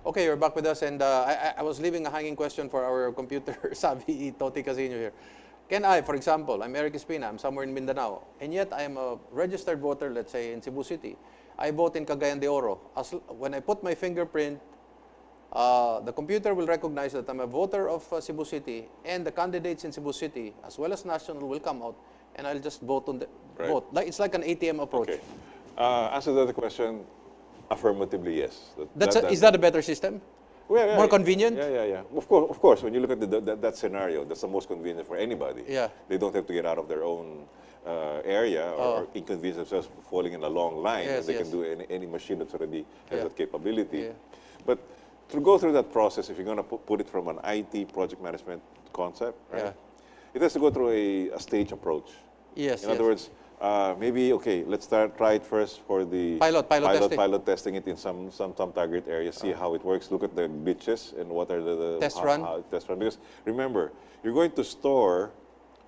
Okay, you're back with us, and I was leaving a hanging question for our computer savvy Toti Casiño here. Can I, for example, I'm Eric Espina, I'm somewhere in Mindanao, and yet I am a registered voter, let's say in Cebu City. I vote in Cagayan de Oro. When I put my fingerprint, the computer will recognize that I'm a voter of Cebu City, and the candidates in Cebu City, as well as national, will come out, and I'll just vote on the vote. It's like an ATM approach. Okay. Answer to the question, affirmatively, yes. Is that a better system? Well, yeah, More convenient? Yeah. Of course. When you look at that scenario, that's the most convenient for anybody. Yeah. They don't have to get out of their own area or inconvenience themselves falling in a long line. Yes, They can do any machine that's already has that capability. Yeah. But to go through that process, if you're going to put it from an IT project management concept, right? It has to go through a stage approach. Yes. In other words, maybe, okay, let's try it first for the pilot testing it in some target area, see how it works, look at the glitches and what are the test run. Because remember, you're going to store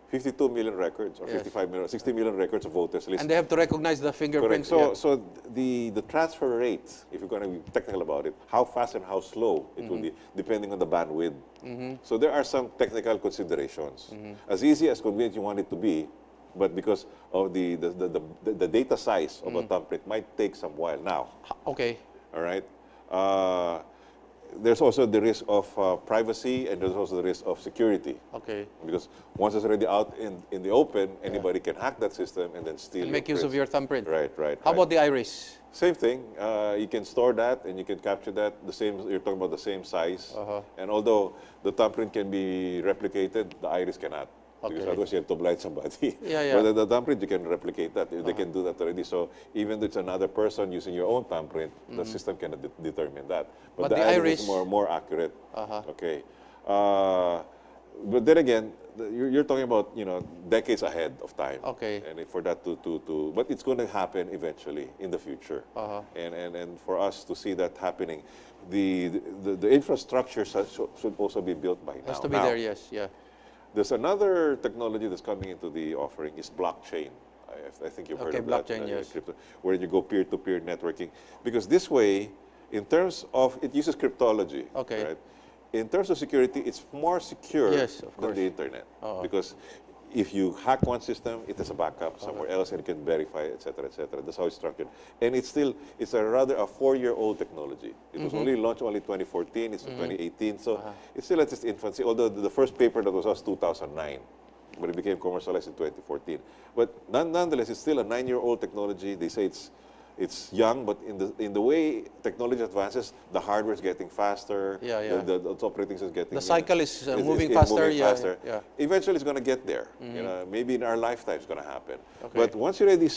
52 million records or 55 million, 60 million records of voters list. And they have to recognize the fingerprint. Correct. So the transfer rate, if you're going to be technical about it, how fast and how slow it will be, depending on the bandwidth. So there are some technical considerations. As easy as convenient you want it to be, but because of the data size of a thumbprint might take some while now. Okay. All right. There's also the risk of privacy, and there's also the risk of security. Okay. Because once it's already out in the open, anybody can hack that system and then steal. And make use of your thumbprint. Right. How about the iris? Same thing. You can store that and you can capture that. You're talking about the same size. And although the thumbprint can be replicated, the iris cannot. Okay. Because otherwise you have to blind somebody. Yeah. But the thumbprint, you can replicate that. They can do that already. So even though it's another person using your own thumbprint, the system can determine that. But the iris is more accurate. Okay. But then again, you're talking about decades ahead of time. Okay. And for that but it's going to happen eventually in the future. And for us to see that happening, the infrastructure should also be built by now. Has to be there, yes, yeah. There's another technology that's coming into the offering is blockchain. I think you've heard of blockchain, that. Yes. Crypto, where you go peer-to-peer networking. Because this way, in terms of, it uses cryptology. Okay. Right? In terms of security, it's more secure than the internet. Because if you hack one system, it has a backup somewhere else and it can verify, et cetera, et cetera. That's how it's structured. And it's rather a 4-year-old technology. It was only launched only 2014, it's 2018, so it's still at its infancy, although the first paper that was 2009, but it became commercialized in 2014. But nonetheless, it's still a 9-year-old technology. They say it's young, but in the way technology advances, the hardware is getting faster. The operating system is getting. The cycle is moving faster. Yeah. Eventually, it's going to get there. Maybe in our lifetime, it's going to happen. Okay. But once you already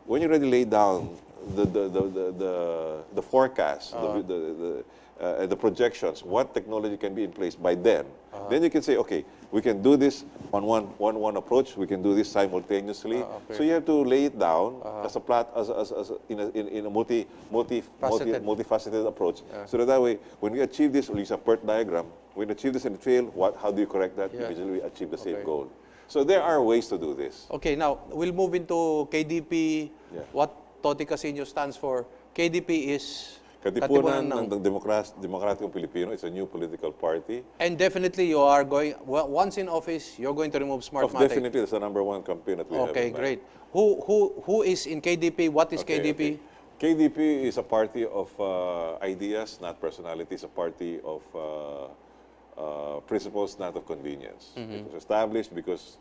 when you already lay down the forecast, the projections, what technology can be in place by then you can say, okay, we can do this on one approach. We can do this simultaneously. So you have to lay it down in a multifaceted approach. So that way, when we achieve this, we'll use a PERT diagram. When we achieve this and fail, how do you correct that? Usually we achieve the same goal. So there are ways to do this. Okay, now we'll move into KDP. What Toti Casiño stands for. KDP is Katipunan ng Demokratikong Pilipino. It's a new political party. And definitely you are going, once in office, you're going to remove Smartmatic. Definitely, that's the #1 campaign that we have. Okay, great. Who is in KDP? What is KDP? KDP is a party of ideas, not personalities, a party of principles, not of convenience. It was established because,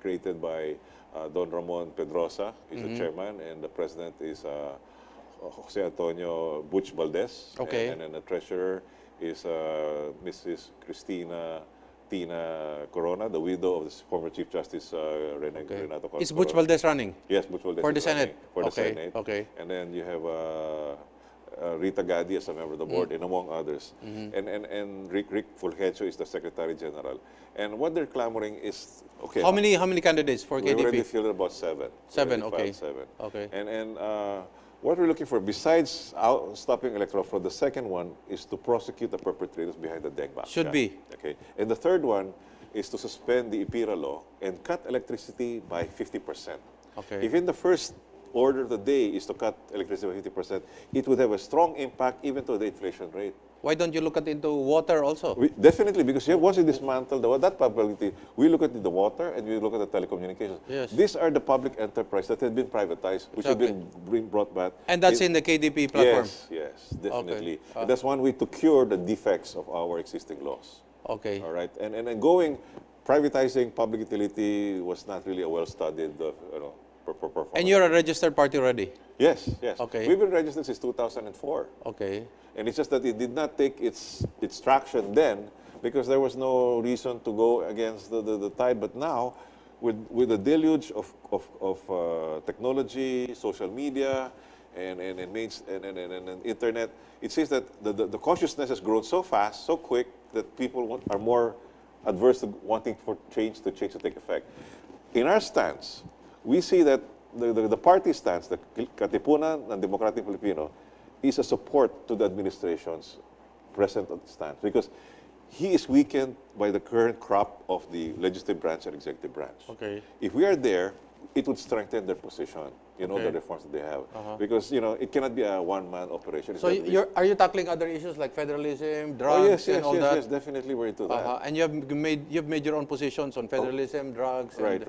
created by Don Ramon Pedrosa, he's the chairman, and the president is Jose Antonio Butch Valdez. Okay. And then the treasurer is Mrs. Tina Corona, the widow of the former Chief Justice Renato Corona. Is Butch Valdez running? Yes, Butch Valdez for the Senate? For the Senate. Okay. And then you have Rita Gadi as a member of the board, and among others. And Rick Fulgencio is the Secretary General. And what they're clamoring is, okay. How many candidates for KDP? We already fielded about 7. 7, okay. 7. Okay. And what we're looking for, besides stopping electoral fraud, the second one is to prosecute the perpetrators behind the DECBAC. Should be. Okay. And the third one is to suspend the IPIRA law and cut electricity by 50%. Okay. If in the first order of the day is to cut electricity by 50%, it would have a strong impact even to the inflation rate. Why don't you look at into water also? Definitely, because once you dismantle that publicity, we look at the water and we look at the telecommunications. Yes. These are the public enterprise that have been privatized, which have been brought back. And that's in the KDP platform? Yes, definitely. Okay. And that's one way to cure the defects of our existing laws. Okay. All right, and privatizing public utility was not really a well-studied, performance. And you're a registered party already? Yes. Okay. We've been registered since 2004. Okay. And it's just that it did not take its traction then because there was no reason to go against the tide. But now, with the deluge of technology, social media, and internet, it seems that the consciousness has grown so fast, so quick, that people are more adverse to wanting for change to take effect. In our stance, we see that the party stance, the Katipunan ng Demokrateng Pilipino, is a support to the administration's present stance because he is weakened by the current crop of the legislative branch and executive branch. Okay. If we are there, it would strengthen their position, the reforms that they have. Because, it cannot be a one-man operation. So are you tackling other issues like federalism, drugs, and all that? Yes, definitely we're into that. And you've made your own positions on federalism, drugs. Right.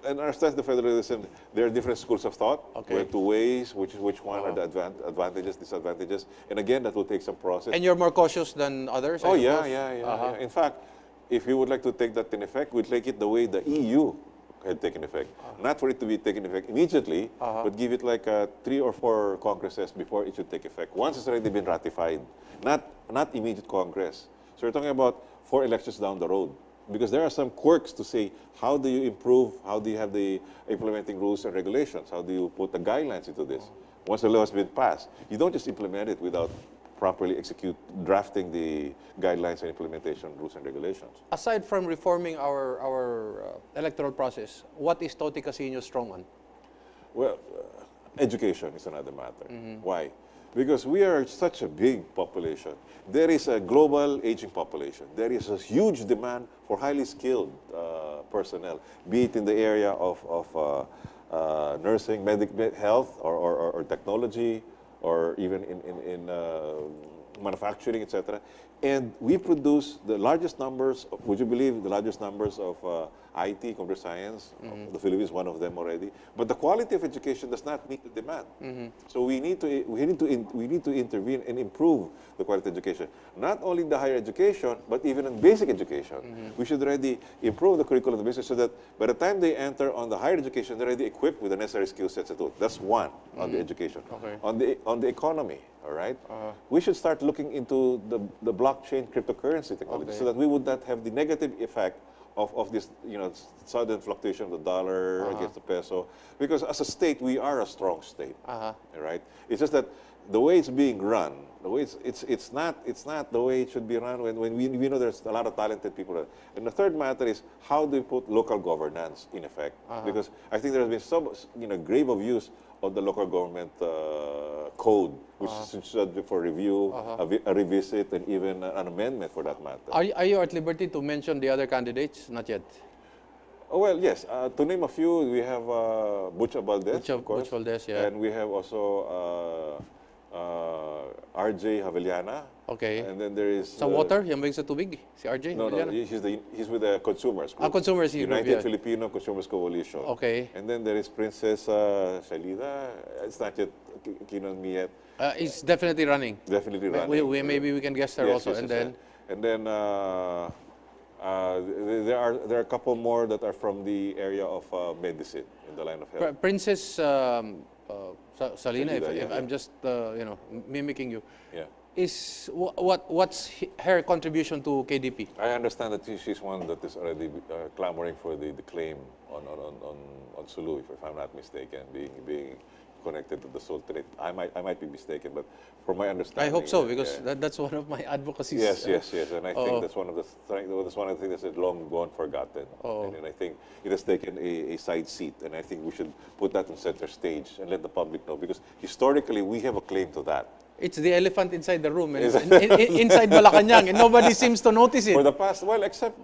And our stance, the federalism, there are different schools of thought. Okay. We have two ways, which one are the advantages, disadvantages. And again, that will take some process. And you're more cautious than others? Oh, yeah. In fact, if you would like to take that in effect, we'd take it the way the EU had taken effect. Not for it to be taken effect immediately, but give it like 3 or 4 congresses before it should take effect. Once it's already been ratified, not immediate Congress. So we're talking about 4 elections down the road. Because there are some quirks to say, how do you improve, how do you have the implementing rules and regulations, how do you put the guidelines into this? Once the law has been passed, you don't just implement it without properly drafting the guidelines and implementation rules and regulations. Aside from reforming our electoral process, what is Toti Casiño strong on? Well, education is another matter. Why? Because we are such a big population. There is a global aging population. There is a huge demand for highly skilled personnel, be it in the area of nursing, health, or technology, or even in manufacturing, etc. And we produce the largest numbers, would you believe, the largest numbers of IT, computer science. The Philippines is one of them already. But the quality of education does not meet the demand. So we need to intervene and improve the quality of education. Not only the higher education, but even in basic education. We should already improve the curriculum of the basic so that by the time they enter on the higher education, they're already equipped with the necessary skill sets. That's one on the education. Okay. On the economy, all right? We should start looking into the blockchain cryptocurrency technology so that we would not have the negative effect of this, sudden fluctuation of the dollar against the peso. Because as a state, we are a strong state, right? It's just that the way it's being run, the way it's not the way it should be run when we know there's a lot of talented people. And the third matter is how do we put local governance in effect? Because I think there has been some grave abuse of the local government code, which is subject for review, a revisit, and even an amendment for that matter. Are you at liberty to mention the other candidates? Not yet. Oh, well, yes. To name a few, we have Butch Valdez, of course. Butch Valdez, yeah. And we have also RJ Javeliana. Okay. And then there is... Sa water? Yung bigay sa tubig? Si RJ? No, he's with the Consumers Group. Consumers Group, United Filipino Consumers Coalition. Okay. And then there is Princess Shalida. It's not yet kinon me yet. He's definitely running. Definitely running. Maybe we can guess her also. And then there are a couple more that are from the area of medicine, in the line of health. Princess Salina, if I'm just mimicking you. Yeah. What's her contribution to KDP? I understand that she's one that is already clamoring for the claim on Sulu, if I'm not mistaken, being connected to the Sultanate. I might be mistaken, but from my understanding, I hope so, because that's one of my advocacies. Yes, and I think that's one of the things that's long gone forgotten. And I think it has taken a side seat, and I think we should put that on center stage and let the public know, because historically we have a claim to that. It's the elephant inside the room, and inside Malacanang, and nobody seems to notice it. For the past, well, except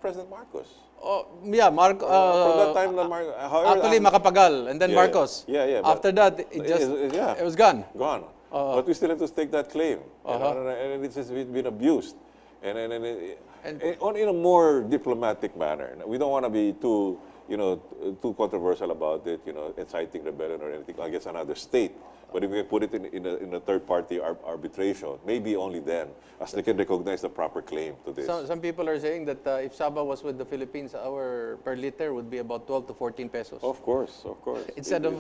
President Marcos. Oh, yeah, From that time, actually, Macapagal, and then Marcos. Yeah. After that, it was gone. Gone. But we still have to take that claim, and it's just been abused, and in a more diplomatic manner. We don't want to be too controversial about it, inciting rebellion or anything against another state. But if we can put it in a third-party arbitration, maybe only then, as they can recognize the proper claim to this. Some people are saying that if Sabah was with the Philippines, our per liter would be about 12 to 14 pesos. Of course. Instead of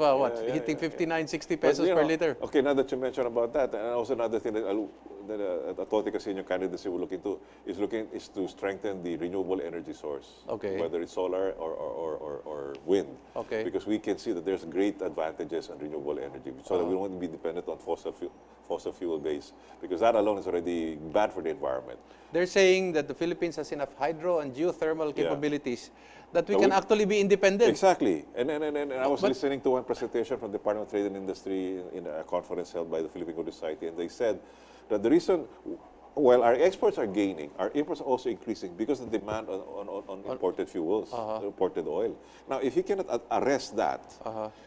hitting 59, 60 pesos per liter. Okay, now that you mentioned about that, and also another thing that a Tote Casiño candidacy will look into is to strengthen the renewable energy source. Okay. Whether it's solar or wind. Okay. Because we can see that there's great advantages on renewable energy, so that we don't want to be dependent on fossil fuel base, because that alone is already bad for the environment. They're saying that the Philippines has enough hydro and geothermal capabilities that we can actually be independent. Exactly. And I was listening to one presentation from the Department of Trade and Industry in a conference held by the Philippine Coal Society, and they said that the reason, while our exports are gaining, our imports are also increasing because of the demand on imported fuels, imported oil. Now, if you cannot arrest that,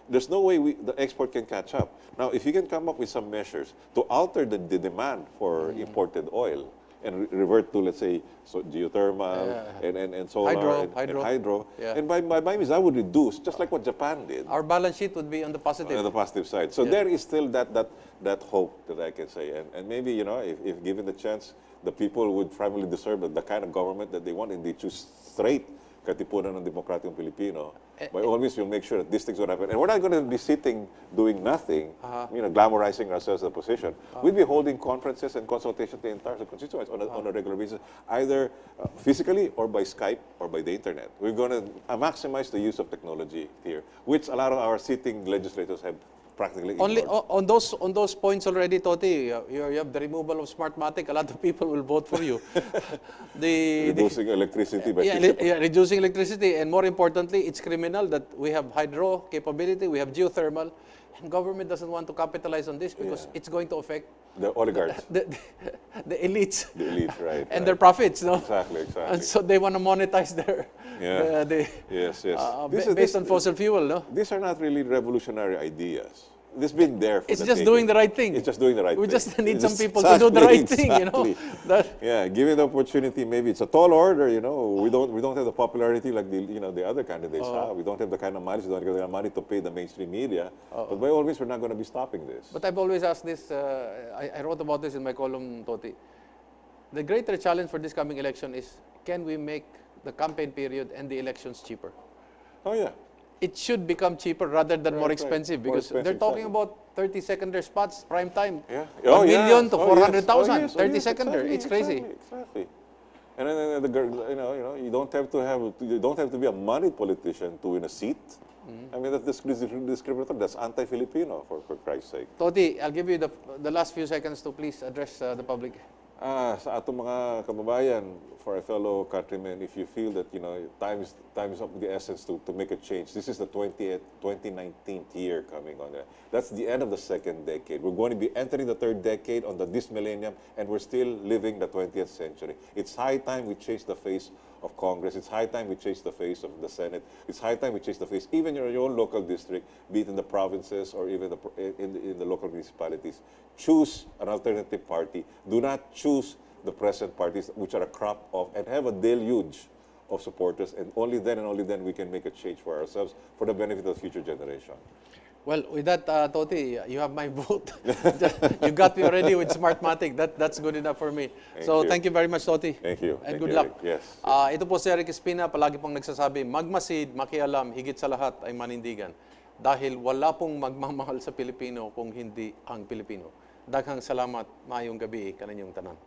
there's no way the export can catch up. Now, if you can come up with some measures to alter the demand for imported oil and revert to, let's say, geothermal and solar and hydro, and by means that would reduce, just like what Japan did. Our balance sheet would be on the positive. On the positive side. So there is still that hope that I can say. And maybe, if given the chance, the people would finally deserve the kind of government that they want, and they choose straight Katipunan ng Demokratiyong Pilipino. By all means, we'll make sure that these things will happen. And we're not going to be sitting doing nothing, glamorizing ourselves in a position. We'll be holding conferences and consultations to the entire constituents on a regular basis, either physically or by Skype or by the internet. We're going to maximize the use of technology here, which a lot of our sitting legislators have practically only ignored. on those points already, Toti, you have the removal of Smartmatic. A lot of people will vote for you. Reducing electricity by 50%. Reducing electricity, and more importantly, it's criminal that we have hydro capability, we have geothermal, and government doesn't want to capitalize on this because it's going to affect the oligarchs, the elites, right, and their profits, no? Exactly. And so they want to monetize their based on fossil fuel, no? These are not really revolutionary ideas. This has been there for It's just doing the right thing. It's just doing the right thing. We just need some people to do the right thing, given the opportunity, maybe it's a tall order, We don't have the popularity like the other candidates have. We don't have the kind of money, we don't have the money to pay the mainstream media. But by all means, we're not going to be stopping this. But I've always asked this, I wrote about this in my column, Toti. The greater challenge for this coming election is, can we make the campaign period and the elections cheaper? Oh, yeah. It should become cheaper rather than more expensive, because they're talking about 30-seconder spots, prime time. Yeah. 1 million to 400,000, 30-seconder. It's crazy. Exactly. And then you don't have to be a moneyed politician to win a seat. I mean, that's discriminatory. That's anti-Filipino, for Christ's sake. Toti, I'll give you the last few seconds to please address the public. Sa atong mga kababayan, for a fellow countrymen, if you feel that time is of the essence to make a change. This is the 2019th year coming on there. That's the end of the second decade. We're going to be entering the third decade on this millennium, and we're still living the 20th century. It's high time we change the face of Congress. It's high time we change the face of the Senate. It's high time we change the face, even in your own local district, be it in the provinces or even in the local municipalities. Choose an alternative party. Do not choose the present parties, which are a crop of, and have a deluge of supporters, and only then we can make a change for ourselves for the benefit of the future generation. Well, with that, Toti, you have my vote. You got me already with Smartmatic. That's good enough for me. Thank you very much, Toti. Thank you. And Thank good you, luck. Eric. Yes. Ito po si Eric Espina, palagi pong nagsasabi, magmasid, makialam, higit sa lahat ay manindigan. Dahil wala pong magmamahal sa Pilipino kung hindi ang Pilipino. Daghang salamat, maayong gabi, kaninyong tanan.